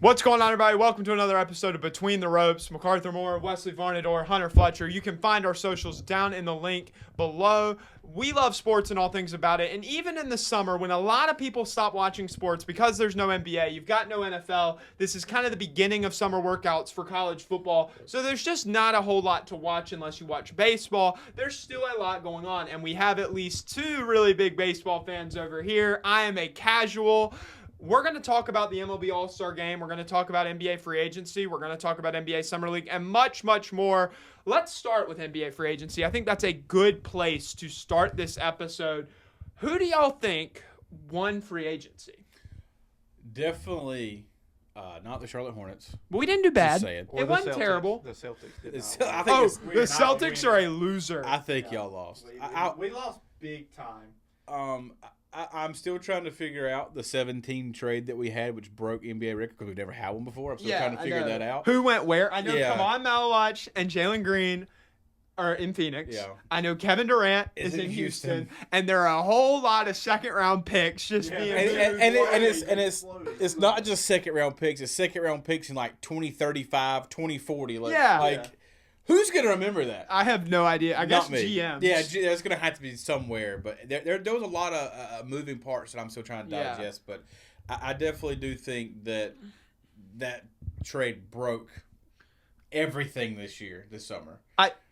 What's going on, everybody? Welcome to another episode of Between the Ropes. McArthur Moore, Wesley Varnador, Hunter Fletcher. You can find our socials down in the link below. We love sports and all things about it. And even in the summer, when a lot of people stop watching sports because there's no NBA, you've got no NFL, this is kind of the beginning of summer workouts for college football. So there's just not a whole lot to watch unless you watch baseball. There's still a lot going on, and we have at least two really big baseball fans over here. I am a casual. We're going to talk about the MLB All Star Game. We're going to talk about NBA free agency. We're going to talk about NBA Summer League and much, much more. Let's start with NBA free agency. I think that's a good place to start this episode. Who do y'all think won free agency? Definitely not the Charlotte Hornets. But we didn't do bad. It wasn't terrible. The Celtics did I not think the Celtics are a loser. I think y'all lost. We lost big time. I'm still trying to figure out the 17 trade that we had, which broke NBA record because we've never had one before. I'm still trying to figure that out. Who went where? I know Kaman Malawach and Jalen Green are in Phoenix. Yeah. I know Kevin Durant is in Houston. And there are a whole lot of second-round picks just being it's not just second-round picks. It's second-round picks in like 2035, 2040. Who's going to remember that? I have no idea. I guess me. GMs. Yeah, there's going to have to be somewhere. But there was a lot of moving parts that I'm still trying to digest. But I definitely do think that trade broke everything this summer.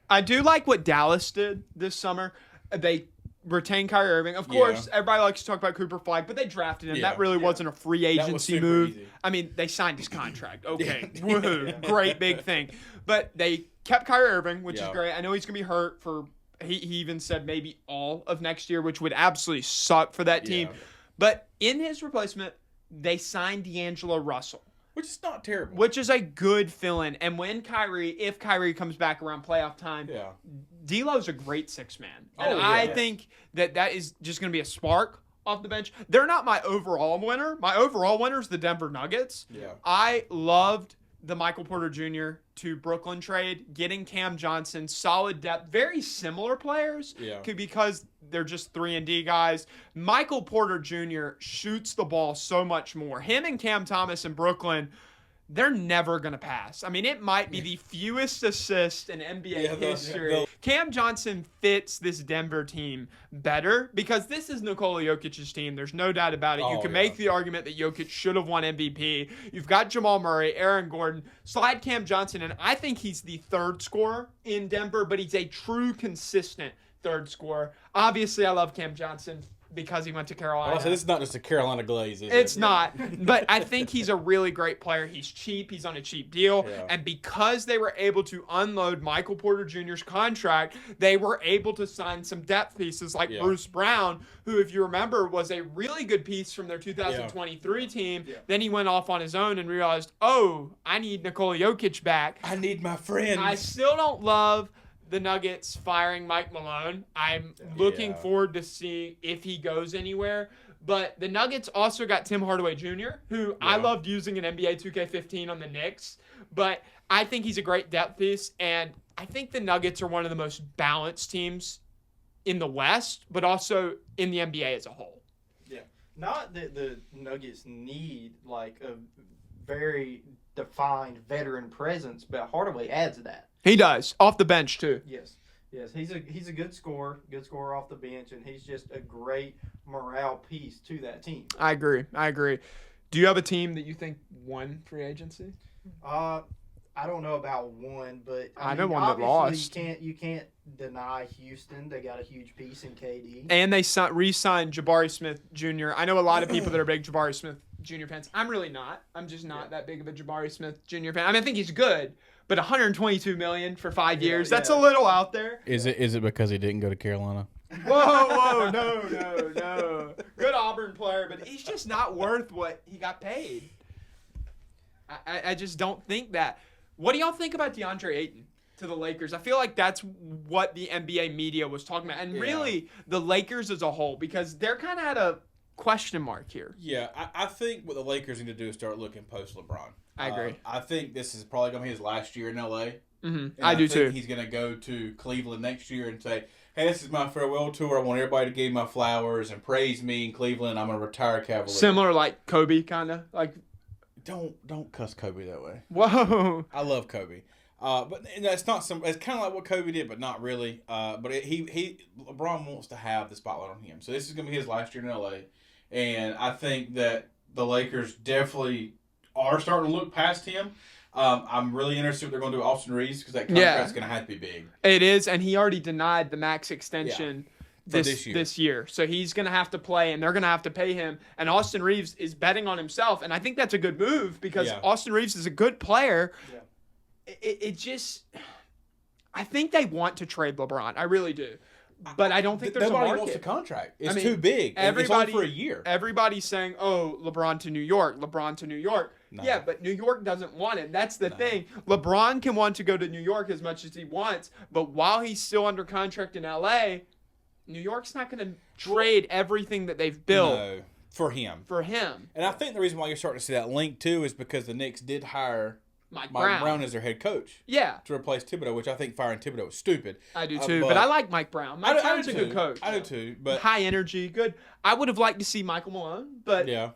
I do like what Dallas did this summer. They retained Kyrie Irving. Of course, everybody likes to talk about Cooper Flag, but they drafted him. That really wasn't a free agency move. Easy. I mean, they signed his contract. Okay, woohoo, great big thing. But they kept Kyrie Irving, which is great. I know he's going to be hurt for, he even said maybe all of next year, which would absolutely suck for that team. But in his replacement, they signed D'Angelo Russell. Which is not terrible. Which is a good fill-in. And if Kyrie comes back around playoff time, D'Lo's a great six-man. And I think that is just going to be a spark off the bench. They're not my overall winner. My overall winner is the Denver Nuggets. Yeah. I loved the Michael Porter Jr. to Brooklyn trade, getting Cam Johnson, solid depth, very similar players because they're just 3-and-D guys. Michael Porter Jr. shoots the ball so much more. Him and Cam Thomas in Brooklyn, they're never going to pass. I mean, it might be the fewest assists in NBA history. Cam Johnson fits this Denver team better because this is Nikola Jokic's team. There's no doubt about it. You can make the argument that Jokic should have won MVP. You've got Jamal Murray, Aaron Gordon, slide Cam Johnson, and I think he's the third scorer in Denver, but he's a true consistent third scorer. Obviously, I love Cam Johnson because he went to Carolina. So this is not just a Carolina glaze, is it? It's not. But I think he's a really great player. He's cheap. He's on a cheap deal. Yeah. And because they were able to unload Michael Porter Jr.'s contract, they were able to sign some depth pieces like Bruce Brown, who, if you remember, was a really good piece from their 2023 team. Yeah. Then he went off on his own and realized, I need Nikola Jokic back. I need my friend. I still don't love the Nuggets firing Mike Malone. I'm looking forward to seeing if he goes anywhere. But the Nuggets also got Tim Hardaway Jr., who I loved using in NBA 2K15 on the Knicks. But I think he's a great depth piece, and I think the Nuggets are one of the most balanced teams in the West, but also in the NBA as a whole. Yeah. Not that the Nuggets need like a very defined veteran presence, but Hardaway adds that. He does, off the bench too. Yes. He's a good scorer off the bench, and he's just a great morale piece to that team. I agree. Do you have a team that you think won free agency? I don't know about one, but I know one that lost. You can't deny Houston. They got a huge piece in KD, and they re-signed Jabari Smith Jr. I know a lot of people that are big Jabari Smith Jr. fans. I'm really not. I'm just not that big of a Jabari Smith Jr. fan. I mean, I think he's good. But $122 million for 5 years, that's a little out there. Is it because he didn't go to Carolina? Whoa, no. Good Auburn player, but he's just not worth what he got paid. I just don't think that. What do y'all think about DeAndre Ayton to the Lakers? I feel like that's what the NBA media was talking about. And really, the Lakers as a whole, because they're kind of at a question mark here. Yeah, I think what the Lakers need to do is start looking post-LeBron. I agree. I think this is probably going to be his last year in L.A. Mm-hmm. I do too. He's going to go to Cleveland next year and say, hey, this is my farewell tour. I want everybody to give me my flowers and praise me in Cleveland. I'm going to retire Cavalier. Similar like Kobe, kind of. Like Don't cuss Kobe that way. Whoa. I love Kobe. But it's not some. It's kind of like what Kobe did, but not really. But LeBron wants to have the spotlight on him. So this is going to be his last year in LA, and I think that the Lakers definitely are starting to look past him. I'm really interested in what they're going to do with Austin Reeves because that contract's going to have to be big. It is, and he already denied the max extension. Yeah. This year. So he's going to have to play, and they're going to have to pay him. And Austin Reeves is betting on himself, and I think that's a good move because Austin Reeves is a good player. Yeah. It just, I think they want to trade LeBron. I really do. But I don't think there's a market. Nobody wants a contract. It's too big. It's only for a year. Everybody's saying, oh, LeBron to New York. No. Yeah, but New York doesn't want him. That's the thing. LeBron can want to go to New York as much as he wants, but while he's still under contract in L.A., New York's not going to trade everything that they've built for him. And I think the reason why you're starting to see that link, too, is because the Knicks did hire Mike Brown as their head coach. Yeah. To replace Thibodeau, which I think firing Thibodeau was stupid. I do too, but I like Mike Brown. Mike Brown's a good coach. I do too. But high energy, good. I would have liked to see Michael Malone, but yeah,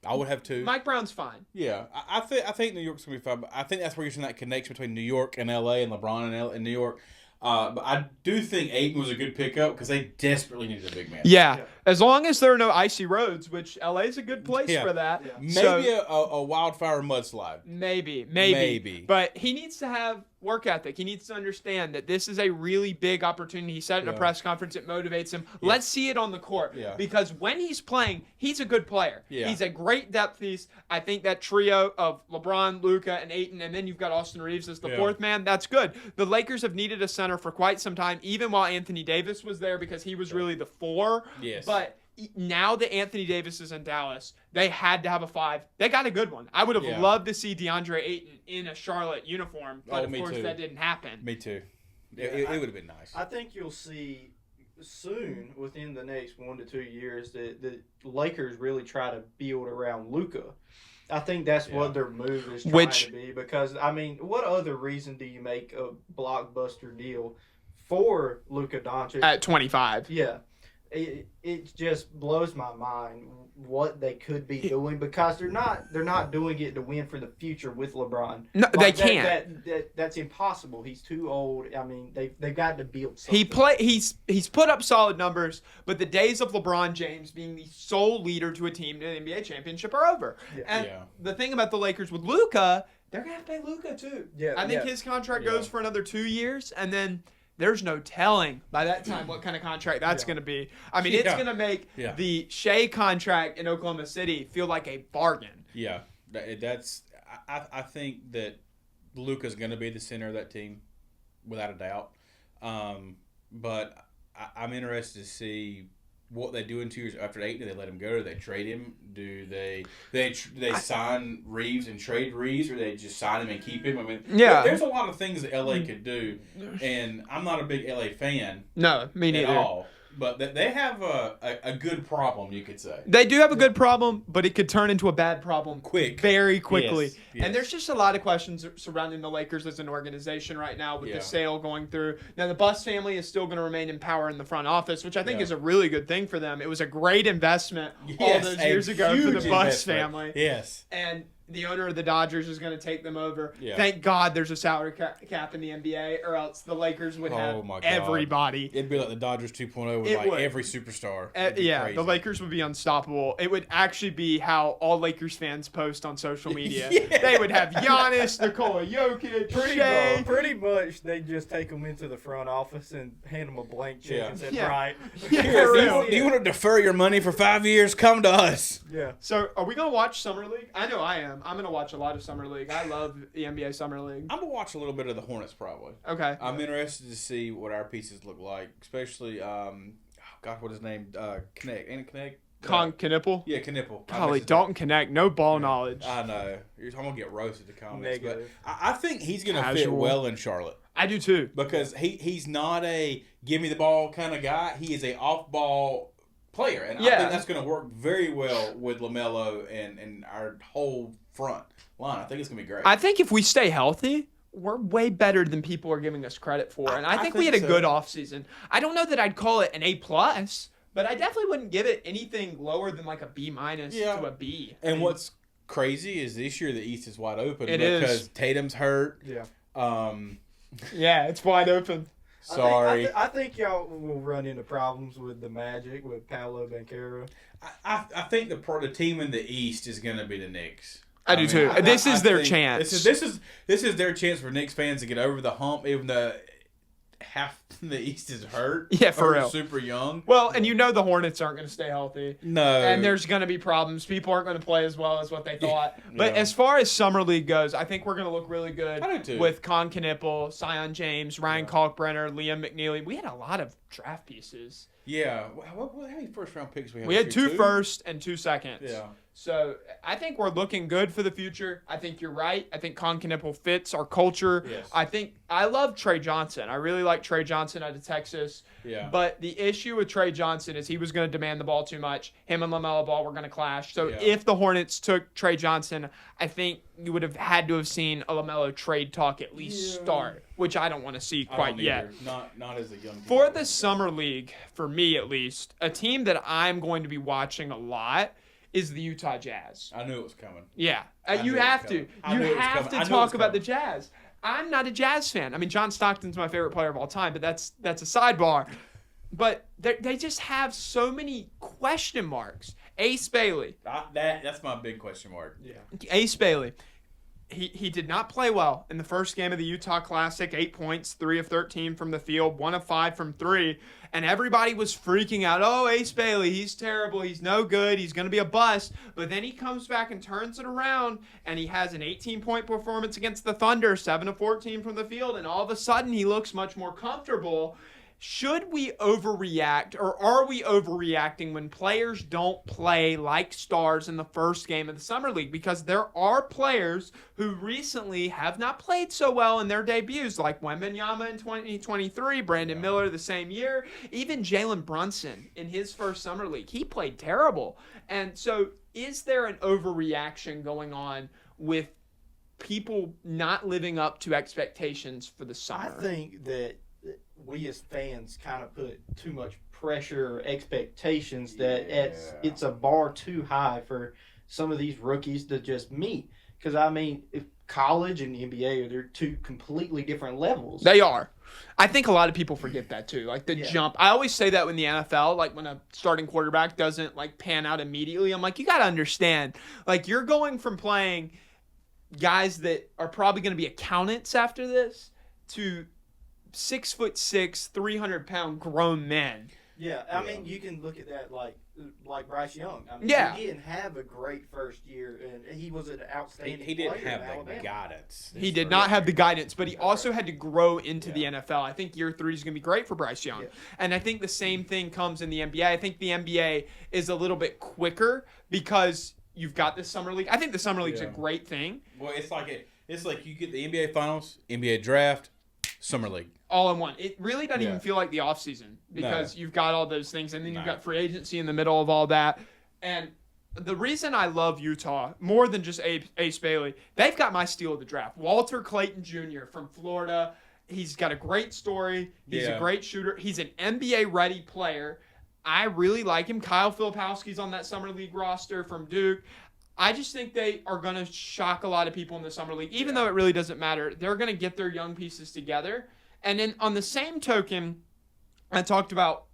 I would have too. Mike Brown's fine. Yeah, I think New York's gonna be fine. But I think that's where you're seeing that connection between New York and LA and LeBron and New York. But I do think Ayton was a good pickup because they desperately needed a big man. Yeah, as long as there are no icy roads, which LA is a good place for that. Yeah. Maybe a wildfire mudslide. Maybe. But he needs to have work ethic. He needs to understand that this is a really big opportunity. He said it in a press conference. It motivates him. Yeah. Let's see it on the court. Yeah. Because when he's playing, he's a good player. Yeah. He's a great depth piece. I think that trio of LeBron, Luka, and Ayton, and then you've got Austin Reeves as the fourth man. That's good. The Lakers have needed a center for quite some time, even while Anthony Davis was there because he was really the 4. Yes. But now that Anthony Davis is in Dallas, they had to have a 5. They got a good one. I would have loved to see DeAndre Ayton in a Charlotte uniform, but of course that didn't happen. Me too. It would have been nice. I think you'll see soon, within the next 1 to 2 years, that the Lakers really try to build around Luka. I think that's what their move is trying to be. Because, I mean, what other reason do you make a blockbuster deal for Luka Doncic? At 25. Yeah. It just blows my mind what they could be doing because they're not doing it to win for the future with LeBron. No, they can't. That's impossible. He's too old. I mean, they've got to build something. He's put up solid numbers, but the days of LeBron James being the sole leader to a team in an NBA championship are over. Yeah. And the thing about the Lakers with Luka, they're gonna have to pay Luka too. Yeah, I think his contract goes for another 2 years, and then there's no telling by that time what kind of contract that's going to be. I mean, it's going to make the Shea contract in Oklahoma City feel like a bargain. Yeah, I think that Luka's going to be the center of that team, without a doubt. But I'm interested to see what they do in 2 years after 8. Do they let him go? Do they trade him? Do they sign Reeves and trade Reeves, or they just sign him and keep him? I mean, there's a lot of things that LA could do, and I'm not a big LA fan. No, me neither. At all. But they have a good problem, you could say. They do have a good problem, but it could turn into a bad problem very quickly. Yes. And there's just a lot of questions surrounding the Lakers as an organization right now with the sale going through. Now, the Buss family is still going to remain in power in the front office, which I think is a really good thing for them. It was a great investment all those years ago for the Buss family. Yes. And the owner of the Dodgers is going to take them over. Yeah. Thank God there's a salary cap in the NBA, or else the Lakers would have everybody. It'd be like the Dodgers 2.0 with every superstar. Crazy. The Lakers would be unstoppable. It would actually be how all Lakers fans post on social media. They would have Giannis, Nikola Jokic, Shea. Pretty much, they just take them into the front office and hand them a blank check and say, right. Do you want to defer your money for 5 years? Come to us. Yeah. So, are we going to watch Summer League? I know I am. I'm going to watch a lot of Summer League. I love the NBA Summer League. I'm going to watch a little bit of the Hornets probably. Okay. I'm interested to see what our pieces look like, especially, what his name? Knipple? Knipple? Yeah, Knipple. Golly, Dalton Connect. No ball knowledge. I know. I'm going to get roasted to comments. Negative. But I think he's going to fit well in Charlotte. I do too. Because he's not a give me the ball kind of guy. He is a off-ball player. And I think that's going to work very well with LaMelo and our whole front line. I think it's going to be great. I think if we stay healthy, we're way better than people are giving us credit for. And I think we had a good offseason. I don't know that I'd call it an A+, but I definitely wouldn't give it anything lower than like a B- to a B. And what's crazy is this year the East is wide open because Tatum's hurt. Yeah. Yeah, it's wide open. Sorry. I think y'all will run into problems with the Magic, with Paolo Banchero. I think the team in the East is going to be the Knicks. I do too. This is their chance. This is their chance for Knicks fans to get over the hump, even though half the East is hurt. Yeah, for real. Super young. Well, and the Hornets aren't going to stay healthy. No. And there's going to be problems. People aren't going to play as well as what they thought. But as far as Summer League goes, I think we're going to look really good. I do too. With Con Knipple, Sion James, Ryan Kalkbrenner, Liam McNeely. We had a lot of draft pieces. Yeah. How many first-round picks we had? We had 2 firsts and 2 seconds. Yeah. So I think we're looking good for the future. I think you're right. I think Con Knipple fits our culture. Yes. I love Trey Johnson. I really like Trey Johnson out of Texas. Yeah. But the issue with Trey Johnson is he was going to demand the ball too much. Him and LaMelo Ball were going to clash. So if the Hornets took Trey Johnson, I think you would have had to have seen a LaMelo trade talk at least start, which I don't want to see quite yet. Not as a young team. For the Summer League, for me at least, a team that I'm going to be watching a lot is the Utah Jazz. I knew it was coming. Yeah. You have to. You have to talk about the Jazz. I'm not a Jazz fan. I mean, John Stockton's my favorite player of all time, but that's a sidebar. But they just have so many question marks. Ace Bailey. That's my big question mark. Yeah. Ace Bailey. He did not play well in the first game of the Utah Classic. 8 points, 3 of 13 from the field, 1 of 5 from 3. And everybody was freaking out. Oh, Ace Bailey, he's terrible. He's no good. He's going to be a bust. But then he comes back and turns it around, and he has an 18-point performance against the Thunder, 7 of 14 from the field. And all of a sudden, he looks much more comfortable. Should we overreact, or are we overreacting when players don't play like stars in the first game of the Summer League? Because there are players who recently have not played so well in their debuts, like Wembanyama in 2023, Brandon Miller the same year, even Jalen Brunson in his first Summer League. He played terrible. And so is there an overreaction going on with people not living up to expectations for the summer? I think that we as fans kind of put too much pressure or expectations that it's a bar too high for some of these rookies to just meet. Because, I mean, if college and the NBA, they're 2 completely different levels. They are. I think a lot of people forget that too. Like the jump. I always say that in the NFL, like when a starting quarterback doesn't like pan out immediately, I'm like, you got to understand. Like you're going from playing guys that are probably going to be accountants after this to 6'6", 300-pound grown men. Yeah, I mean, you can look at that like Bryce Young. I mean, he didn't have a great first year, and he was an outstanding player. He didn't have the guidance. He did not have the guidance, but he also had to grow into the NFL. I think year 3 is going to be great for Bryce Young. Yeah. And I think the same thing comes in the NBA. I think the NBA is a little bit quicker because you've got this Summer League. I think the Summer League is a great thing. Well, it's like you get the NBA Finals, NBA Draft, Summer League. All in one. It really doesn't even feel like the offseason because you've got all those things, and then you've got free agency in the middle of all that. And the reason I love Utah more than just Ace Bailey, they've got my steal of the draft. Walter Clayton Jr. from Florida. He's got a great story. He's a great shooter. He's an NBA-ready player. I really like him. Kyle Filipowski's on that Summer League roster from Duke. I just think they are going to shock a lot of people in the Summer League, even though it really doesn't matter. They're going to get their young pieces together. And then on the same token, I talked about,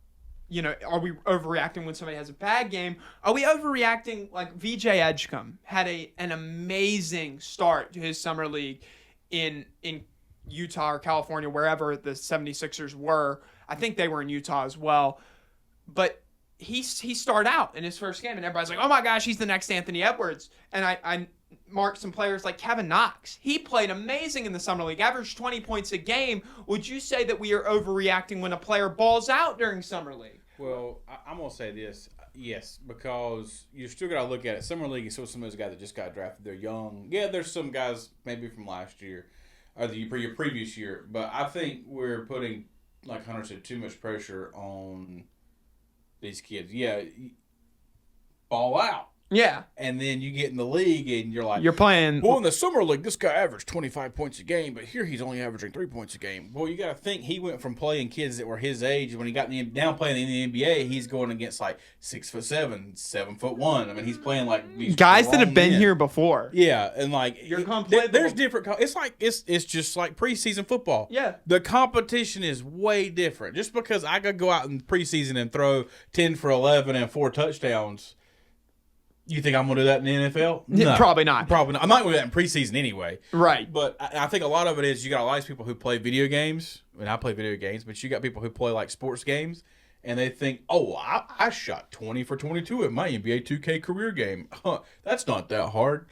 are we overreacting when somebody has a bad game? Are we overreacting like VJ Edgecombe had an amazing start to his Summer League in Utah or California, wherever the 76ers were. I think they were in Utah as well. But he started out in his first game, and everybody's like, oh my gosh, he's the next Anthony Edwards. And I marked some players like Kevin Knox. He played amazing in the Summer League, averaged 20 points a game. Would you say that we are overreacting when a player balls out during Summer League? Well, I'm going to say this. Yes, because you still got to look at it. Summer League is still some of those guys that just got drafted. They're young. Yeah, there's some guys maybe from last year or your previous year. But I think we're putting, like Hunter said, too much pressure on these kids. Yeah, ball out. Yeah. And then you get in the league and you're like, you're playing. Well, in the summer league, this guy averaged 25 points a game, but here he's only averaging 3 points a game. Well, you got to think he went from playing kids that were his age when he got now playing in the NBA. He's going against like 6'7", 7'1". I mean, he's playing like these guys that have been men. here before. Yeah, and like there's different. It's just like preseason football. Yeah, the competition is way different. Just because I could go out in preseason and throw 10 for 11 and 4 touchdowns. You think I'm going to do that in the NFL? No, probably not. Probably not. I'm not going to do that in preseason anyway. Right. But I think a lot of it is you got a lot of people who play video games. I mean, I play video games, but you got people who play like sports games, and they think, oh, I shot 20 for 22 in my NBA 2K career game. That's not that hard.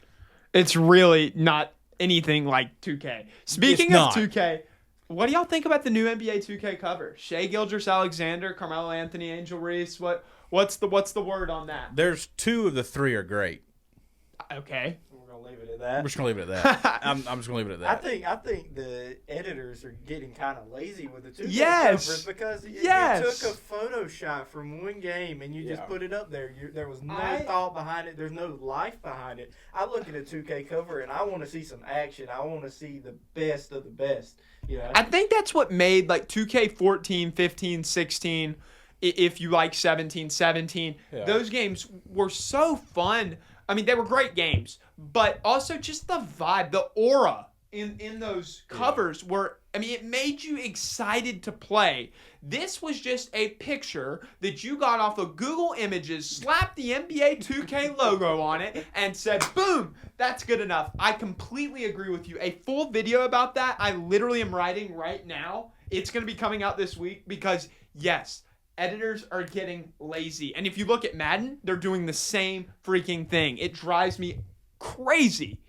It's really not anything like 2K. Speaking of 2K, what do y'all think about the new NBA 2K cover? Shai Gilgeous-Alexander, Carmelo Anthony, Angel Reese. What's the word on that? There's 2 of the 3 are great. Okay. We're gonna leave it at that. We're just gonna leave it at that. I'm just gonna leave it at that. I think the editors are getting kind of lazy with the 2K covers because you took a photo shot from one game and you just put it up there. There was no thought behind it. There's no life behind it. I look at a 2K cover and I want to see some action. I want to see the best of the best. You know? I think that's what made like 2K14, 15, 16. If you like 17, those games were so fun. I mean, they were great games, but also just the vibe, the aura in those covers were, I mean, it made you excited to play. This was just a picture that you got off of Google Images, slapped the NBA 2K logo on it, and said, boom, that's good enough. I completely agree with you. A full video about that, I literally am writing right now. It's going to be coming out this week because, yes, editors are getting lazy. And if you look at Madden, they're doing the same freaking thing. It drives me crazy.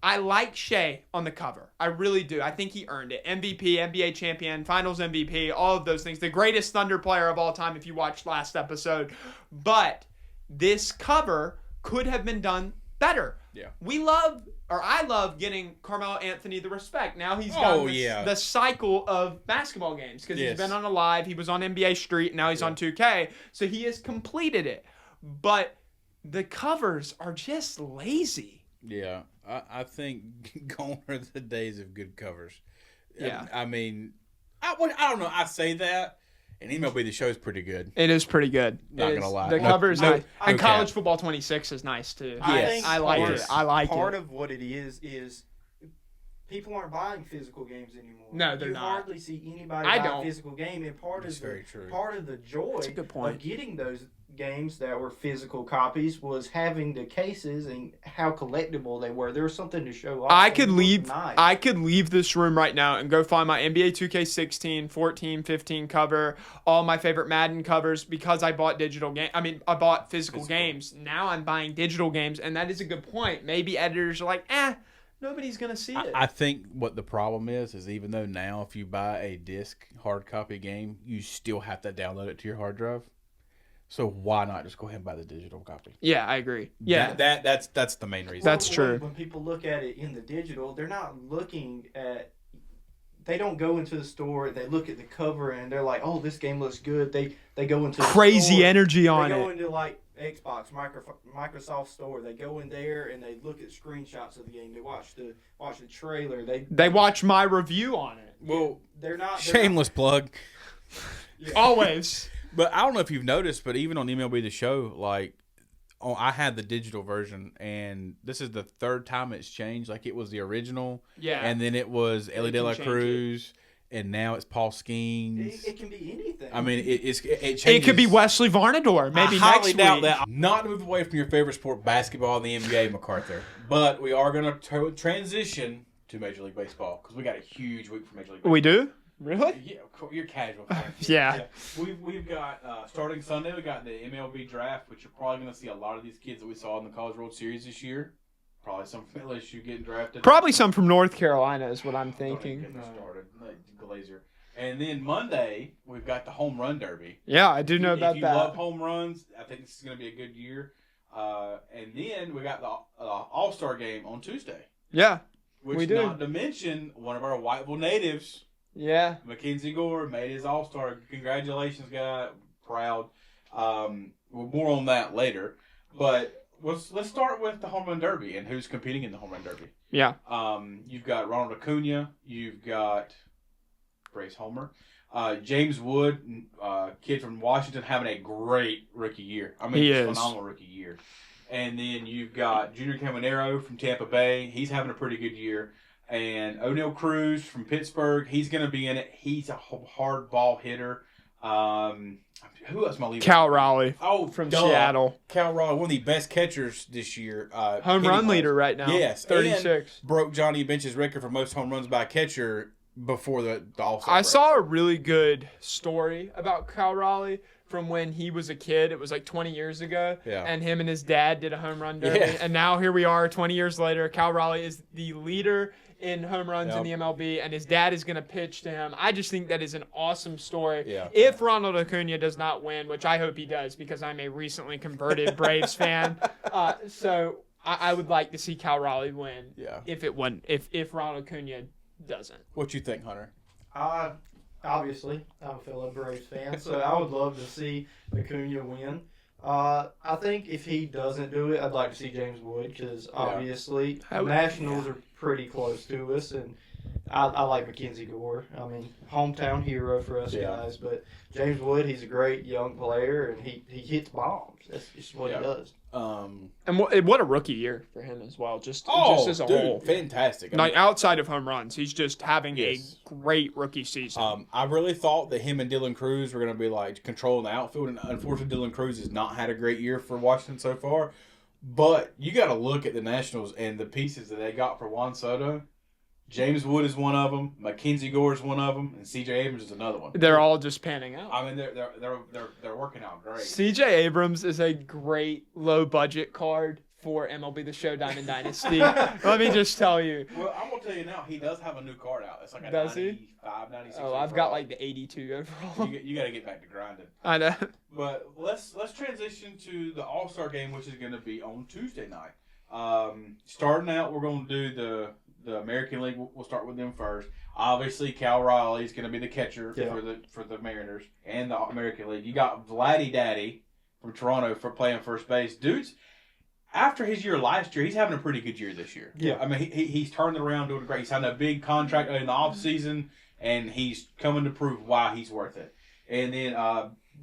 I like Shai on the cover. I really do. I think he earned it. MVP, NBA champion, finals MVP, all of those things. The greatest Thunder player of all time if you watched last episode. But this cover could have been done better. Yeah. I love getting Carmelo Anthony the respect. Now he's got the cycle of basketball games because he's been on Alive. He was on NBA Street. Now he's on 2K. So he has completed it. But the covers are just lazy. Yeah. I think gone are the days of good covers. Yeah. I mean, I don't know. I say that. And MLB The Show is pretty good. It is pretty good. Not going to lie. The cover is nice. And College Football 26 is nice, too. Yes. I like it. Part of what it is people aren't buying physical games anymore. No, they're not. You hardly see anybody buy a physical game. And part of the joy of getting those games that were physical copies was having the cases and how collectible they were. There was something to show off. I could leave this room right now and go find my NBA 2K16, 14, 15 cover, all my favorite Madden covers because I bought I bought physical games. Now I'm buying digital games, and that is a good point. Maybe editors are like, nobody's going to see it. I think what the problem is even though now if you buy a disc hard copy game, you still have to download it to your hard drive. So why not just go ahead and buy the digital copy? Yeah, I agree. Yeah, that's the main reason. That's true. When people look at it in the digital, they're not looking at. They don't go into the store. They look at the cover and they're like, "Oh, this game looks good." They go into crazy the store, energy on it. They go into like Xbox, Microsoft store. They go in there and they look at screenshots of the game. They watch the trailer. They watch my review on it. Well, they're not shameless plug. Yeah. Always. But I don't know if you've noticed, but even on MLB The Show, like, I had the digital version, and this is the third time it's changed. Like, it was the original, and then it was Ellie De La Cruz, and now it's Paul Skeens. It can be anything. I mean, it changes. It could be Wesley Varnador, maybe next week. I highly doubt that. Not to move away from your favorite sport, basketball, and the NBA, McArthur, but we are going to transition to Major League Baseball because we got a huge week for Major League Baseball. We do? Really? Yeah, you're casual. Yeah. We've got, starting Sunday, we got the MLB draft, which you're probably going to see a lot of these kids that we saw in the College World Series this year. Probably some from LSU getting drafted. Probably some from North Carolina is what I'm thinking. Started, like Glazer. And then Monday, we've got the Home Run Derby. Yeah, I do know about that. If you love home runs, I think this is going to be a good year. And then we got the All Star game on Tuesday. Yeah, we do. Not to mention one of our Whiteville natives. Yeah. Mackenzie Gore made his All-Star. Congratulations, guy. Proud. More on that later. But let's start with the home run derby and who's competing in the home run derby. Yeah. You've got Ronald Acuna. You've got Bryce Homer. James Wood, kid from Washington, having a great rookie year. I mean, just phenomenal rookie year. And then you've got Junior Caminero from Tampa Bay. He's having a pretty good year. And O'Neal Cruz from Pittsburgh. He's going to be in it. He's a hard ball hitter. Who else am I leaving? Cal Raleigh. Oh, from Seattle. Cal Raleigh, one of the best catchers this year. Home run leader right now. Yes. 36. And broke Johnny Bench's record for most home runs by a catcher before the All-Star break. saw a really good story about Cal Raleigh from when he was a kid. It was like 20 years ago. Yeah. And him and his dad did a home run derby. Yeah. And now here we are 20 years later. Cal Raleigh is the leader in home runs in the MLB, and his dad is going to pitch to him. I just think that is an awesome story. Yeah. If Ronald Acuna does not win, which I hope he does because I'm a recently converted Braves fan. So I would like to see Cal Raleigh win if Ronald Acuna doesn't. What you think, Hunter? Obviously, I'm a fellow Braves fan, so I would love to see Acuna win. I think if he doesn't do it, I'd like to see James Wood because obviously Nationals are pretty close to us, and I like Mackenzie Gore. I mean, hometown hero for us guys. But James Wood, he's a great young player, and he hits bombs. That's just what he does. And what a rookie year for him as well. Just as a whole, fantastic. Like outside of home runs, he's just having a great rookie season. I really thought that him and Dylan Cruz were going to be like controlling the outfield, and unfortunately, Dylan Cruz has not had a great year for Washington so far. But you got to look at the Nationals and the pieces that they got for Juan Soto. James Wood is one of them. Mackenzie Gore is one of them, and C.J. Abrams is another one. They're all just panning out. I mean, they're working out great. C.J. Abrams is a great low budget card for MLB The Showdown Dynasty. Let me just tell you. Well, I'm gonna tell you now, he does have a new card out. It's like a does 95, 96. Oh, I've got like the 82 overall. You got to get back to grinding. I know. But let's transition to the All Star game, which is going to be on Tuesday night. Starting out, we're going to do the American League. We'll start with them first. Obviously, Cal Raleigh is going to be the catcher for the Mariners and the American League. You got Vladdy Daddy from Toronto for playing first base. Dude's after his year last year, he's having a pretty good year this year. Yeah, I mean he's turned it around, doing great. He signed a big contract in the off season, and he's coming to prove why he's worth it. And then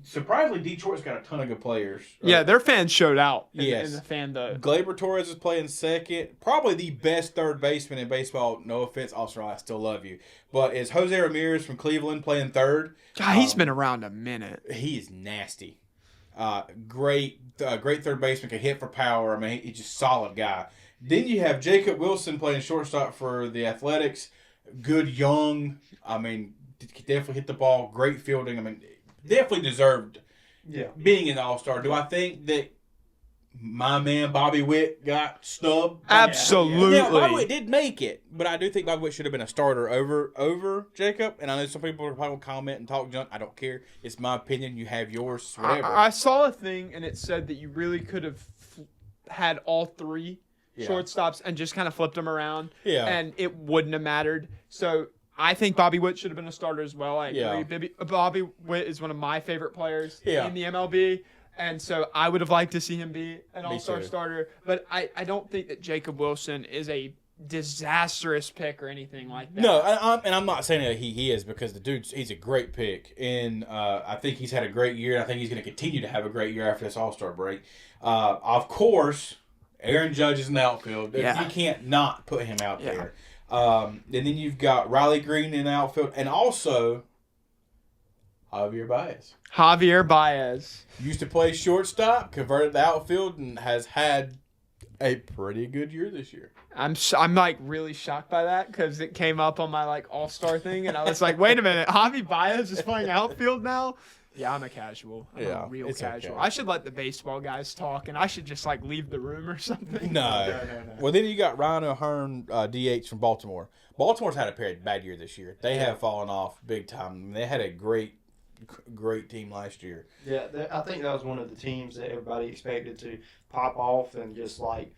surprisingly, Detroit's got a ton of good players. Yeah, their fans showed out in the fan though. Gleyber Torres is playing second. Probably the best third baseman in baseball. No offense, Austin, I still love you. But is Jose Ramirez from Cleveland playing third? God, he's been around a minute. He is nasty. Great third baseman, can hit for power. I mean, he's just a solid guy. Then you have Jacob Wilson playing shortstop for the Athletics. Good young. I mean, definitely hit the ball. Great fielding. I mean, definitely deserved being in the All-Star. Do I think that my man Bobby Witt got snubbed? Absolutely. Yeah, Bobby Witt did make it, but I do think Bobby Witt should have been a starter over Jacob. And I know some people are probably going to comment and talk junk. I don't care. It's my opinion. You have yours, whatever. I saw a thing, and it said that you really could have had all three shortstops and just kind of flipped them around. Yeah. And it wouldn't have mattered. So I think Bobby Witt should have been a starter as well. I agree. Bobby Witt is one of my favorite players in the MLB. And so I would have liked to see him be an all-star starter. But I don't think that Jacob Wilson is a disastrous pick or anything like that. No, and I'm not saying that he is, because the he's a great pick. And I think he's had a great year. And I think he's going to continue to have a great year after this all-star break. Of course, Aaron Judge is in the outfield. Yeah. You can't not put him out there. And then you've got Riley Green in the outfield. And also Javier Baez. Used to play shortstop, converted to outfield, and has had a pretty good year this year. I'm like really shocked by that because it came up on my like all-star thing, and I was like, wait a minute, Javi Baez is playing outfield now? Yeah, I'm a casual. I'm a real casual. Okay. I should let the baseball guys talk, and I should just like leave the room or something. No. Well, then you got Ryan O'Hearn, DH from Baltimore. Baltimore's had a bad year this year. They have fallen off big time. I mean, they had a great team last year. Yeah, I think that was one of the teams that everybody expected to pop off and just like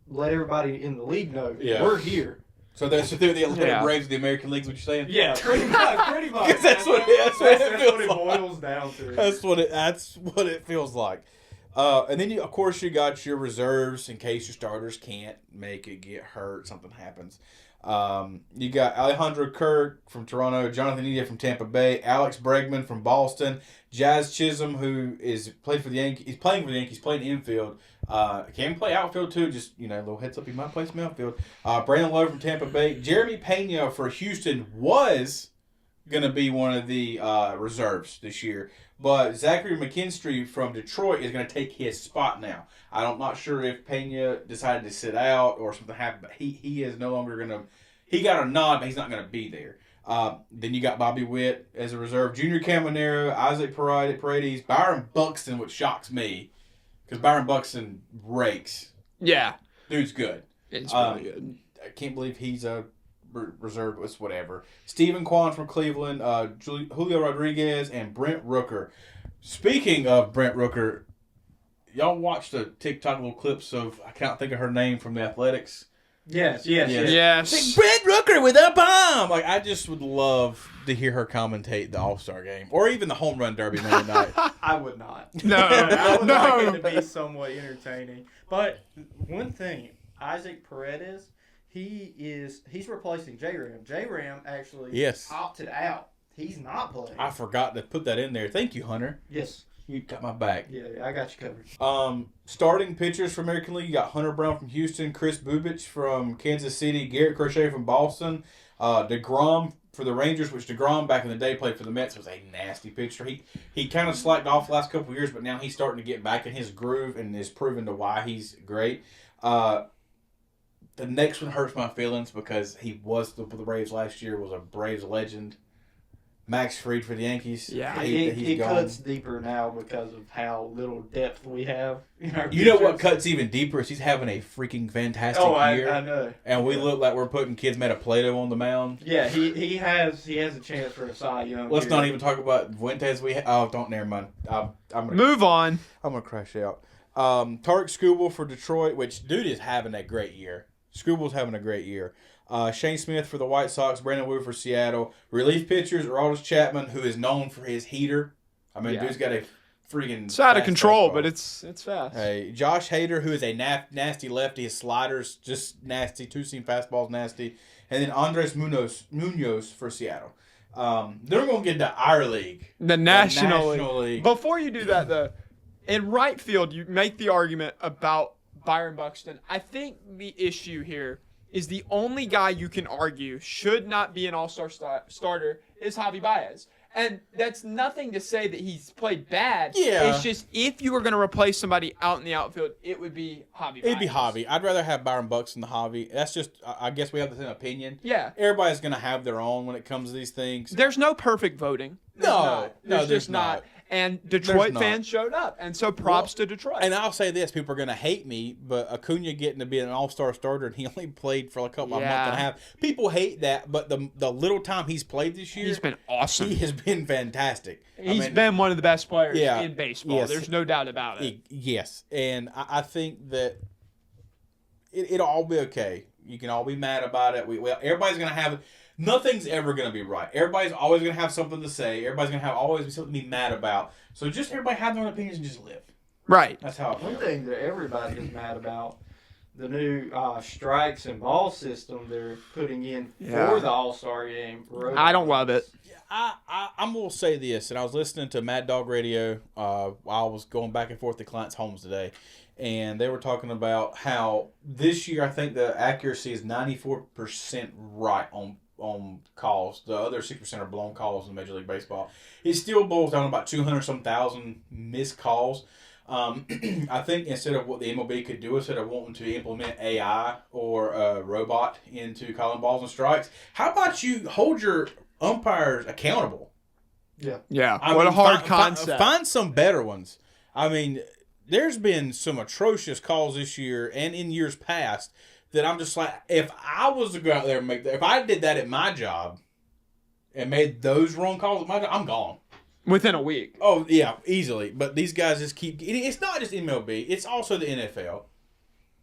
let everybody in the league know we're here. So they're the Atlanta Braves of the American League, is what you're saying? Yeah, pretty much. That's what it boils down to. That's what it feels like. And then, of course, you got your reserves in case your starters can't make it, get hurt, something happens. You got Alejandro Kirk from Toronto, Jonathan India from Tampa Bay, Alex Bregman from Boston, Jazz Chisholm, who is playing for the Yankees, playing infield. Can play outfield too. Just a little heads up, he might play some outfield. Brandon Lowe from Tampa Bay, Jeremy Pena for Houston was gonna be one of the reserves this year, but Zachary McKinstry from Detroit is gonna take his spot now. I'm not sure if Pena decided to sit out or something happened, but he is no longer gonna. He got a nod, but he's not gonna be there. Then you got Bobby Witt as a reserve, Junior Caminero, Isaac Paredes, Byron Buxton, which shocks me because Byron Buxton rakes. Yeah, dude's good. It's really good. I can't believe he's a reserve. It's whatever. Stephen Kwan from Cleveland, Julio Rodriguez, and Brent Rooker. Speaking of Brent Rooker, y'all watched the TikTok little clips of, I can't think of her name, from the Athletics. Yes. Like, Brent Rooker with a bomb. Like, I just would love to hear her commentate the All Star game or even the Home Run Derby Monday night. I would not. No, I would like it to be somewhat entertaining. But one thing, Isaac Paredes, he's replacing J-Ram. J-Ram actually opted out. He's not playing. I forgot to put that in there. Thank you, Hunter. Yes. You got my back. Yeah, I got you covered. Starting pitchers for American League, you got Hunter Brown from Houston, Chris Bubich from Kansas City, Garrett Crochet from Boston, DeGrom for the Rangers, which DeGrom back in the day played for the Mets, was a nasty pitcher. He kind of slacked off the last couple of years, but now he's starting to get back in his groove and is proven to why he's great. The next one hurts my feelings because he was the Braves last year, was a Braves legend. Max Fried for the Yankees. Yeah, he cuts deeper now because of how little depth we have in our You know what cuts even deeper is he's having a freaking fantastic year. I know. And we look like we're putting kids made of Play-Doh on the mound. Yeah, he has a chance for a Cy Young. Let's not even talk about Fuentes. Never mind. I'm gonna move on. I'm gonna crash out. Tarek Skubal for Detroit, which dude is having a great year. Skubal's having a great year. Shane Smith for the White Sox, Brandon Wu for Seattle. Relief pitchers, Aroldis Chapman, who is known for his heater. I mean, dude's got a freaking... It's out of control, but it's fast. Hey, Josh Hader, who is a nasty lefty. His sliders just nasty. Two-seam fastballs nasty. And then Andres Munoz for Seattle. They're going to get to our league. The National League. Before you do that, though, in right field, you make the argument about Byron Buxton. I think the issue here is the only guy you can argue should not be an all-star starter is Javi Baez. And that's nothing to say that he's played bad. Yeah. It's just if you were going to replace somebody out in the outfield, it would be Javi Baez. It'd be Javi. I'd rather have Byron Buxton than Javi. That's just, I guess we have the same opinion. Yeah. Everybody's going to have their own when it comes to these things. There's no perfect voting. There's just not. And Detroit fans showed up. And so props to Detroit. And I'll say this, people are going to hate me, but Acuna getting to be an all-star starter and he only played for a month and a half. People hate that, but the little time he's played this year, he's been awesome. He has been fantastic. He's been one of the best players in baseball. Yes. There's no doubt about it. Yes. And I think that it'll all be okay. You can all be mad about it. Everybody's going to have... Nothing's ever going to be right. Everybody's always going to have something to say. Everybody's going to always be something to be mad about. So just everybody have their own opinions and just live. Right. That's how I feel. One thing that everybody is mad about, the new strikes and ball system they're putting in for the All-Star game. I don't love it. I'm going to say this, and I was listening to Mad Dog Radio while I was going back and forth to clients' homes today, and they were talking about how this year I think the accuracy is 94% right on calls. The other 6% are blown calls in Major League Baseball. It still boils down to about 200-some thousand missed calls. I think instead of what the MLB could do, instead of wanting to implement AI or a robot into calling balls and strikes, how about you hold your umpires accountable? Yeah. What a hard concept. Find some better ones. I mean, there's been some atrocious calls this year and in years past that I'm just like, if I was to go out there and if I did that at my job and made those wrong calls at my job, I'm gone. Within a week. Oh, yeah, easily. But these guys just keep... It's not just MLB. It's also the NFL.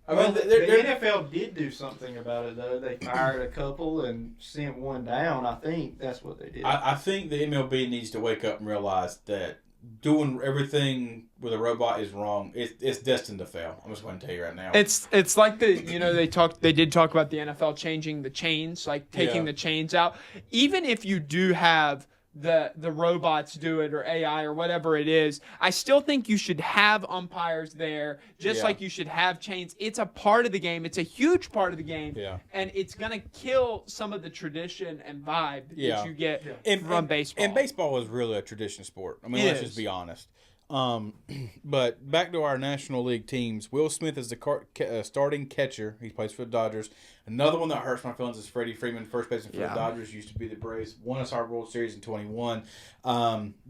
I mean, the NFL did do something about it, though. They fired a couple and sent one down. I think that's what they did. I think the MLB needs to wake up and realize that doing everything with a robot is wrong. It's destined to fail. I'm just going to tell you right now. It's like they did talk about the NFL changing the chains, like taking the chains out. Even if you do have the robots do it or AI or whatever it is, I still think you should have umpires there, just like you should have chains. It's a part of the game. It's a huge part of the game. Yeah. And it's going to kill some of the tradition and vibe that you get from baseball. And baseball is really a tradition sport. I mean, let's just be honest. But back to our National League teams. Will Smith is the starting catcher. He plays for the Dodgers. Another one that hurts my feelings is Freddie Freeman, first baseman for the Dodgers. Used to be the Braves. Won us our World Series in 21.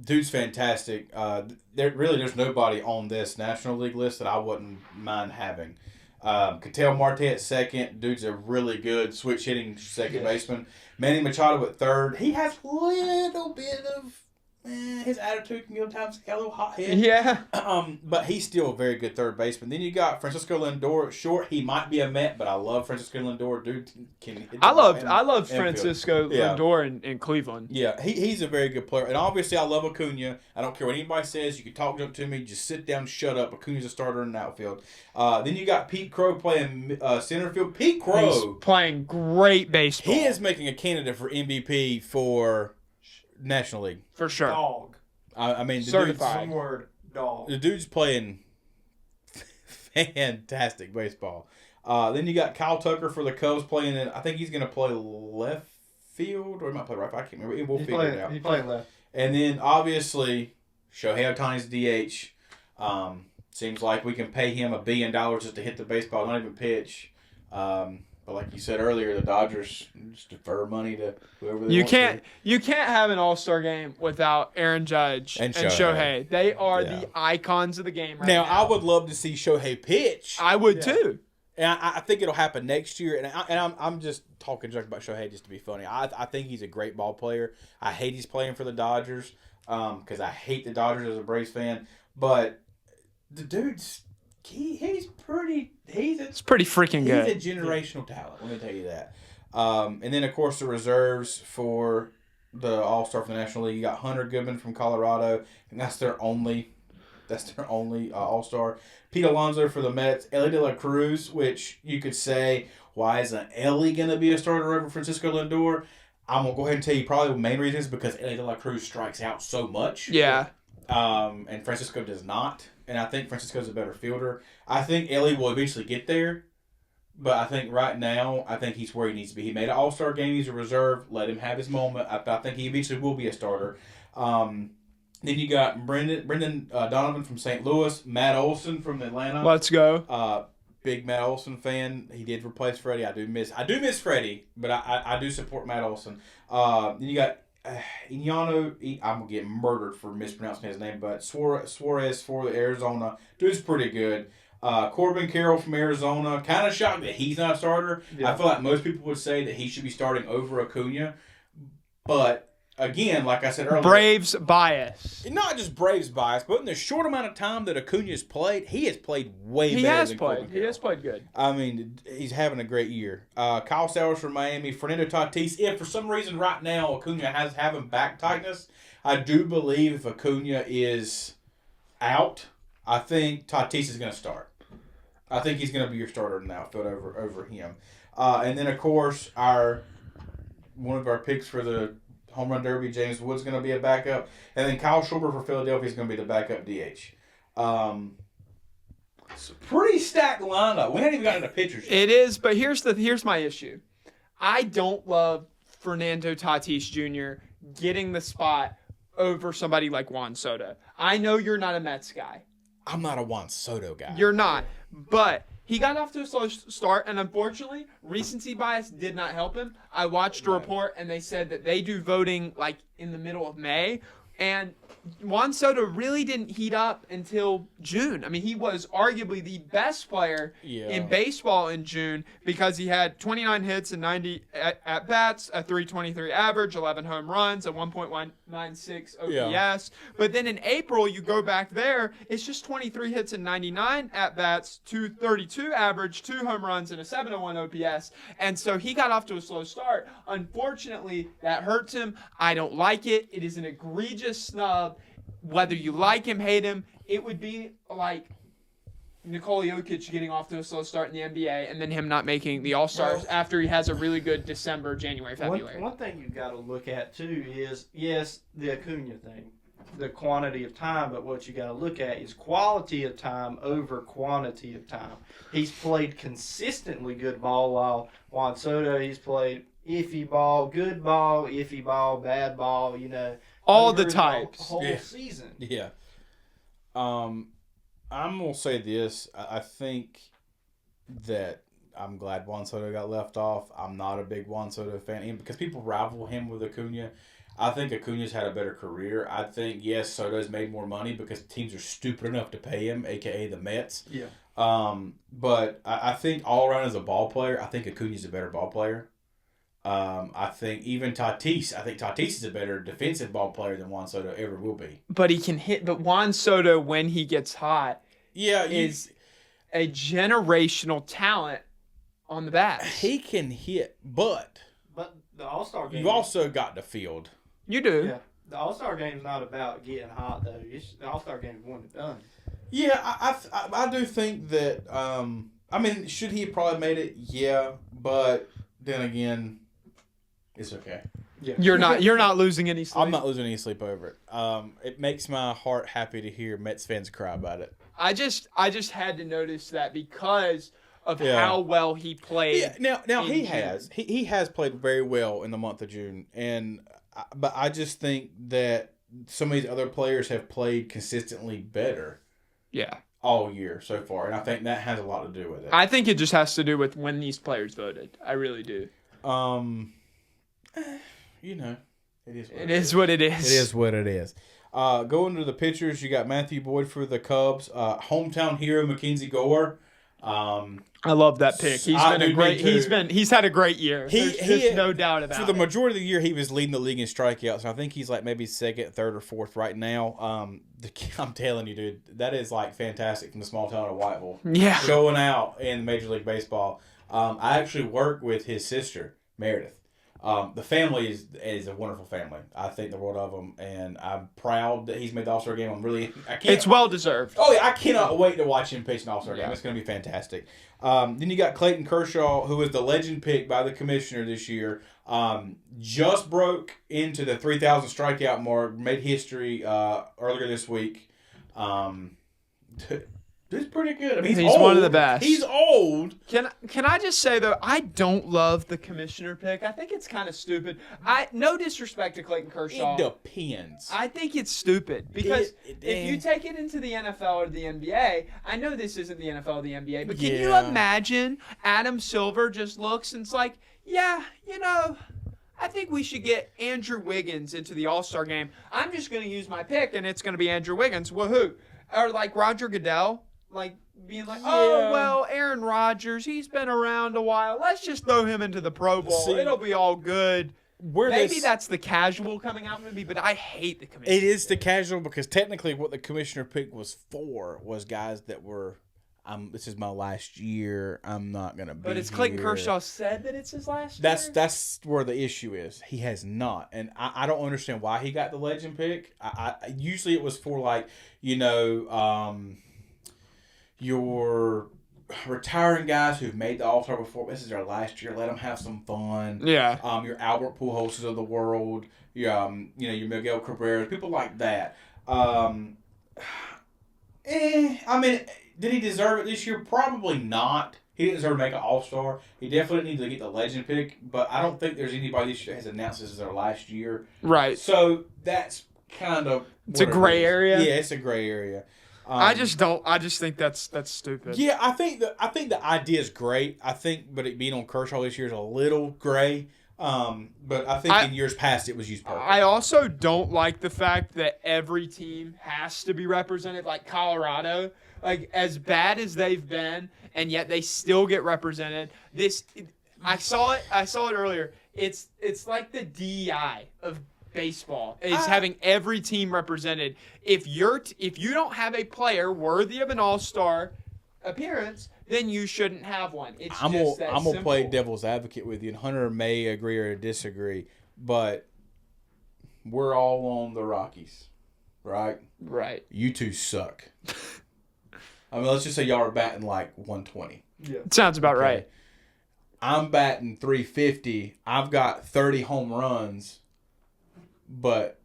Dude's fantastic. There's nobody on this National League list that I wouldn't mind having. Ketel Marte at second. Dude's a really good switch hitting second baseman. Manny Machado at third. He has a little bit of his attitude can sometimes get a little hot-headed. Yeah. But he's still a very good third baseman. Then you got Francisco Lindor at short. He might be a Met, but I love Francisco Lindor. Dude can hit I love Francisco Lindor in Cleveland. Yeah, he's a very good player. And obviously I love Acuna. I don't care what anybody says. You can talk to me. Just sit down, shut up. Acuna's a starter in the outfield. Then you got Pete Crow playing center field. Pete Crow. He's playing great baseball. He is making a candidate for MVP for National League. For sure. Dog. I mean, certified. Dog. The dude's playing fantastic baseball. Then you got Kyle Tucker for the Cubs playing in, I think he's going to play left field, or he might play right. I can't remember. We'll figure it out. He's playing left. And then, obviously, Shohei Ohtani's DH. Seems like we can pay him $1 billion just to hit the baseball, not even pitch. But like you said earlier, the Dodgers just defer money to whoever they want. You can't have an All-Star game without Aaron Judge and Shohei. They are the icons of the game right now. I would love to see Shohei pitch. I would too. And I think it'll happen next year. And I'm just talking junk about Shohei just to be funny. I think he's a great ball player. I hate he's playing for the Dodgers because I hate the Dodgers as a Braves fan. But the dude's he's pretty freaking good. He's a generational talent. Let me tell you that. And then of course the reserves for the All Star for the National League. You got Hunter Goodman from Colorado, and that's their only All Star. Pete Alonso for the Mets. Ellie De La Cruz, which you could say, why isn't Ellie gonna be a starter over Francisco Lindor? I'm gonna go ahead and tell you probably the main reason is because Ellie De La Cruz strikes out so much. Yeah. And Francisco does not. And I think Francisco's a better fielder. I think Ellie will eventually get there. But I think right now, I think he's where he needs to be. He made an All-Star game. He's a reserve. Let him have his moment. I think he eventually will be a starter. Then you got Brendan Donovan from St. Louis. Matt Olson from Atlanta. Let's go. Big Matt Olson fan. He did replace Freddie. I do miss Freddie, but I do support Matt Olson. Then you got Iñano, I'm going to get murdered for mispronouncing his name, but Suarez for the Arizona. Dude's pretty good. Corbin Carroll from Arizona. Kind of shocked that he's not a starter. Yeah. I feel like most people would say that he should be starting over Acuna. But, again, like I said earlier. Braves bias. Not just Braves bias, but in the short amount of time that Acuna has played, he has played way better than Corbin Carroll. He has played good. I mean, he's having a great year. Kyle Sowers from Miami. Fernando Tatis. If for some reason right now Acuna has having back tightness, I do believe if Acuna is out, I think Tatis is going to start. I think he's going to be your starter in the outfield over him. And then, of course, one of our picks for the Home Run Derby, James Wood's going to be a backup. And then Kyle Schwarber for Philadelphia is going to be the backup DH. It's a pretty stacked lineup. We haven't even gotten into pitchers yet. It is, but here's my issue. I don't love Fernando Tatis Jr. getting the spot over somebody like Juan Soto. I know you're not a Mets guy. I'm not a Juan Soto guy. You're not, but he got off to a slow start, and unfortunately, recency bias did not help him. I watched a report, and they said that they do voting like in the middle of May, and Juan Soto really didn't heat up until June. I mean, he was arguably the best player in baseball in June because he had 29 hits and 90 at-bats, a .323 average, 11 home runs, a 1.196 OPS. Yeah. But then in April, you go back there, it's just 23 hits and 99 at-bats, 232 average, 2 home runs, and a 701 OPS. And so he got off to a slow start. Unfortunately, that hurts him. I don't like it. It is an egregious snub. whether you like him, hate him, it would be like Nikola Jokic getting off to a slow start in the NBA and then him not making the All-Stars after he has a really good December, January, February. One thing you've got to look at, too, is, yes, the Acuna thing, the quantity of time, but what you got to look at is quality of time over quantity of time. He's played consistently good ball, while Juan Soto, he's played iffy ball, good ball, iffy ball, bad ball, all the types. Whole season. Yeah. I'm going to say this. I think that I'm glad Juan Soto got left off. I'm not a big Juan Soto fan because people rival him with Acuna. I think Acuna's had a better career. I think, yes, Soto's made more money because teams are stupid enough to pay him, a.k.a. the Mets. Yeah. But I think all around as a ball player, I think Acuna's a better ball player. I think even Tatis is a better defensive ball player than Juan Soto ever will be. But he can hit. But Juan Soto, when he gets hot, is a generational talent on the bat. He can hit, but the All-Star game, you also got the field. You do. Yeah. The All-Star game is not about getting hot, though. The All-Star game is one and done. Yeah, I do think that. Should he have probably made it? Yeah, but then again, it's okay. Yeah. You're not losing any sleep. I'm not losing any sleep over it. It makes my heart happy to hear Mets fans cry about it. I just had to notice that because of how well he played. Yeah, now he has played very well in the month of June, but I just think that some of these other players have played consistently better. Yeah. All year so far, and I think that has a lot to do with it. I think it just has to do with when these players voted. I really do. It is what it is. It is what it is. Going to the pitchers, you got Matthew Boyd for the Cubs. Hometown hero Mackenzie Gore. I love that pick. He's been a great. He's had a great year. There's no doubt about it. For the majority of the year, he was leading the league in strikeouts. And I think he's like maybe second, third, or fourth right now. I'm telling you, dude, that is like fantastic from the small town of Whiteville. Yeah, going out in Major League Baseball. I actually work with his sister Meredith. The family is a wonderful family. I think the world of them, and I'm proud that he's made the All-Star game. It's well deserved. Oh yeah, I cannot wait to watch him pitch an All-Star game. It's going to be fantastic. Then you got Clayton Kershaw, who was the legend pick by the commissioner this year. Just broke into the 3,000 strikeout mark, made history earlier this week. He's pretty good. I mean, he's one of the best. He's old. Can I just say though, I don't love the commissioner pick. I think it's kind of stupid. No disrespect to Clayton Kershaw. It depends. I think it's stupid because if you take it into the NFL or the NBA, I know this isn't the NFL or the NBA, but can you imagine Adam Silver just looks and it's like, I think we should get Andrew Wiggins into the All-Star game. I'm just going to use my pick and it's going to be Andrew Wiggins. Woohoo! Or like Roger Goodell. Like, being like, Aaron Rodgers, he's been around a while. Let's just throw him into the Pro Bowl. It'll be all good. Maybe that's the casual coming out movie, but I hate the commissioner. It is the casual because technically what the commissioner pick was for was guys that were, this is my last year. I'm not going to be But it's Clayton Kershaw said that it's his last year? That's where the issue is. He has not. And I don't understand why he got the legend pick. Usually it was for like, your retiring guys who've made the All-Star before. This is their last year. Let them have some fun. Yeah. Your Albert Pujols of the world. Your Miguel Cabrera. People like that. Did he deserve it this year? Probably not. He didn't deserve to make an All-Star. He definitely needs to get the legend pick. But I don't think there's anybody this year that has announced this as their last year. Right. So that's kind of... It's a gray area? Yeah, it's a gray area. I just think that's stupid. Yeah, I think the idea is great. But it being on Kershaw this year is a little gray. But I think in years past it was used perfect. I also don't like the fact that every team has to be represented, like Colorado. Like, as bad as they've been, and yet they still get represented. I saw it earlier. It's like the DEI of baseball is having every team represented. If you don't have a player worthy of an All-Star appearance, then you shouldn't have one. I'm gonna play devil's advocate with you, and Hunter may agree or disagree, but we're all on the Rockies. right? Right. You two suck. I mean, let's just say y'all are batting like 120. Yeah. Sounds about right. I'm batting 350. I've got 30 home runs, but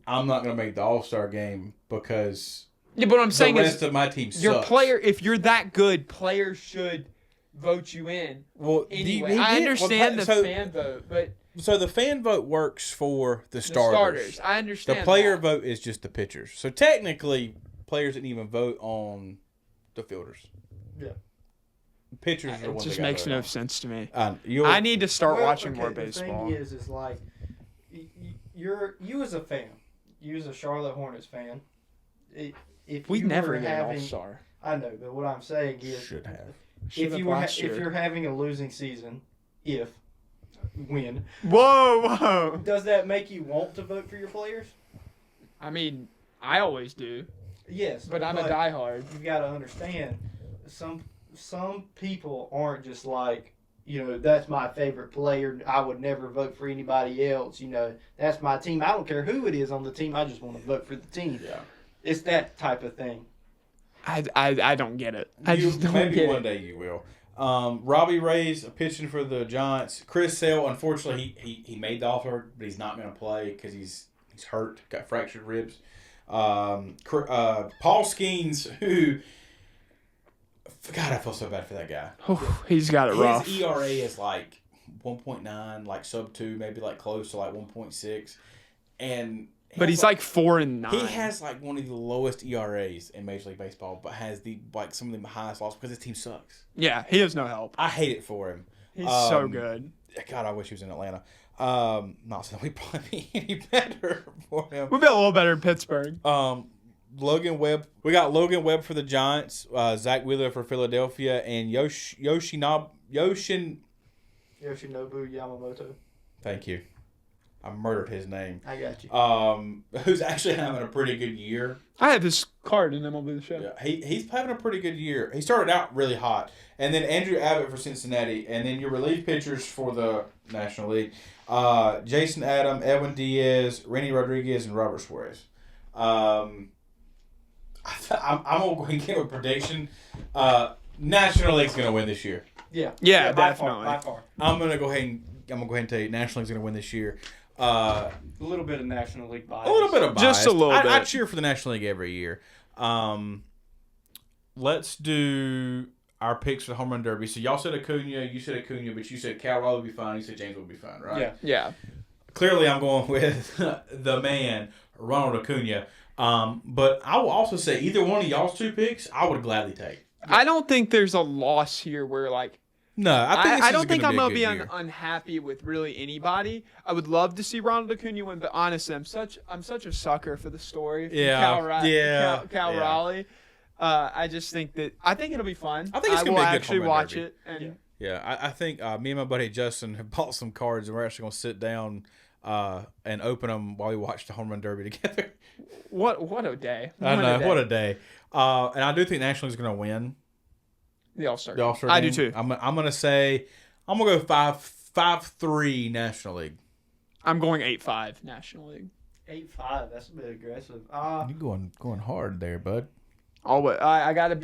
I'm not going to make the All-Star game because but what I'm saying the rest of my team sucks. If you're that good, players should vote you in. Well, anyway, I understand the fan vote, but so the fan vote works for the starters. I understand. The player vote is just the pitchers. So technically, players didn't even vote on the fielders. Yeah. Pitchers are the It ones just that got makes voted no on. sense to me. I need to start watching more baseball. The thing is like, you as a fan, you as a Charlotte Hornets fan, if we you never were get an having, All-Star. I know, but what I'm saying is, should have. if you're having a losing season, when Whoa. does that make you want to vote for your players? I mean, I always do. Yes, but I'm a diehard. You've got to understand, some people aren't just like, that's my favorite player. I would never vote for anybody else. That's my team. I don't care who it is on the team. I just want to vote for the team. Yeah. It's that type of thing. I don't get it. I just don't maybe get one it. day you will. Robbie Ray's pitching for the Giants. Chris Sale, unfortunately, he made the All-Star, but he's not going to play because he's hurt, got fractured ribs. Paul Skeens, who, God, I feel so bad for that guy. He's got it rough. His ERA is like 1.9, like sub 2, maybe like close to like 1.6, but he's like 4-9. He has like one of the lowest ERAs in Major League Baseball, but has some of the highest losses because his team sucks. Yeah, he has no help. I hate it for him. He's so good. God, I wish he was in Atlanta. Not saying we'd probably be any better for him. We'd be a little better in Pittsburgh. Logan Webb. We got Logan Webb for the Giants, Zach Wheeler for Philadelphia, and Yoshinobu Yamamoto. Thank you. I murdered his name. I got you. Who's actually having a pretty good year. I have his card in MLB The Show. Yeah, he's having a pretty good year. He started out really hot. And then Andrew Abbott for Cincinnati. And then your relief pitchers for the National League. Jason Adam, Edwin Diaz, Rennie Rodriguez, and Robert Suarez. I'm going to go ahead and give a prediction. National League's going to win this year. Yeah, by definitely. Far. I'm going to go ahead and tell you National League's going to win this year. A little bit of National League bias. A little bit of bias. Just a little bit. I cheer for the National League every year. Let's do our picks for the Home Run Derby. So y'all said Acuna, you said Acuna, but you said Cal Raleigh would be fine. You said James would be fine, right? Yeah. Clearly, I'm going with the man, Ronald Acuna. But I will also say either one of y'all's two picks, I would gladly take. I don't think there's a loss here where No, I don't think I'm gonna be unhappy with really anybody. I would love to see Ronald Acuna win, but honestly, I'm such a sucker for the story. Cal Raleigh. I just think I think it'll be fun. I think it's gonna be a good actually home run watch derby. it. And I think me and my buddy Justin have bought some cards, and we're actually gonna sit down and open them while we watch the Home Run Derby together. What a day! What a day! And I do think National League's gonna win. The All-Star. I do too. I'm gonna go 5-3 National League. I'm going 8-5 National League. 8-5. That's a bit aggressive. You're going hard there, bud. Always. I gotta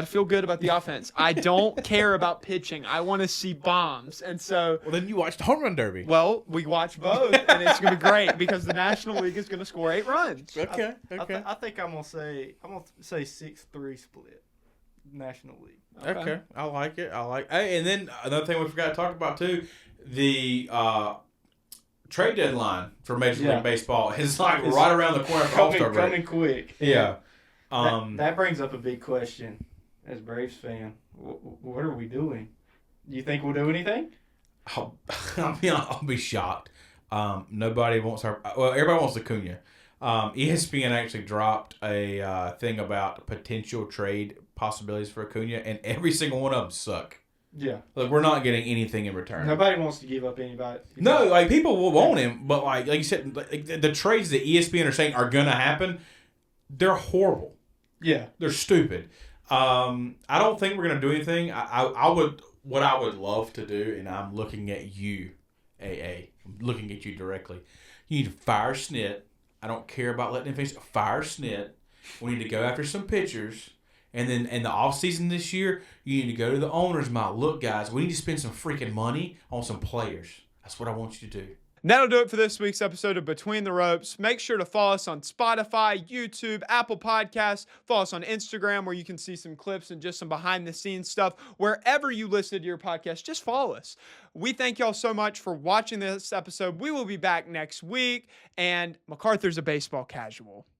feel good about the offense. I don't care about pitching. I want to see bombs, and so. Well, then you watch the Home Run Derby. Well, we watch both, and it's gonna be great because the National League is gonna score 8 runs. Okay. I think I'm gonna say 6-3 split. National League. Okay. I like it. Hey, and then another thing we forgot to talk about too, the trade deadline for Major League Baseball is right around the corner for All-Star break. Coming quick. Yeah. That brings up a big question. As Braves fan, what are we doing? Do you think we'll do anything? I'll be shocked. Nobody wants everybody wants Acuna. ESPN actually dropped a thing about potential trade possibilities for Acuna, and every single one of them suck. Yeah. Like, we're not getting anything in return. Nobody wants to give up anybody. No, like, people will want him, but like you said, the trades that ESPN are saying are going to happen, they're horrible. Yeah. They're stupid. I don't think we're going to do anything. What I would love to do, and I'm looking at you, AA. I'm looking at you directly. You need to fire Snit, I don't care about letting him finish. Fire Snit. We need to go after some pitchers. And then in the offseason this year, you need to go to the owner's mouth. Look, guys, we need to spend some freaking money on some players. That's what I want you to do. And that'll do it for this week's episode of Between the Ropes. Make sure to follow us on Spotify, YouTube, Apple Podcasts. Follow us on Instagram where you can see some clips and just some behind-the-scenes stuff. Wherever you listen to your podcast, just follow us. We thank y'all so much for watching this episode. We will be back next week. And McArthur's a baseball casual.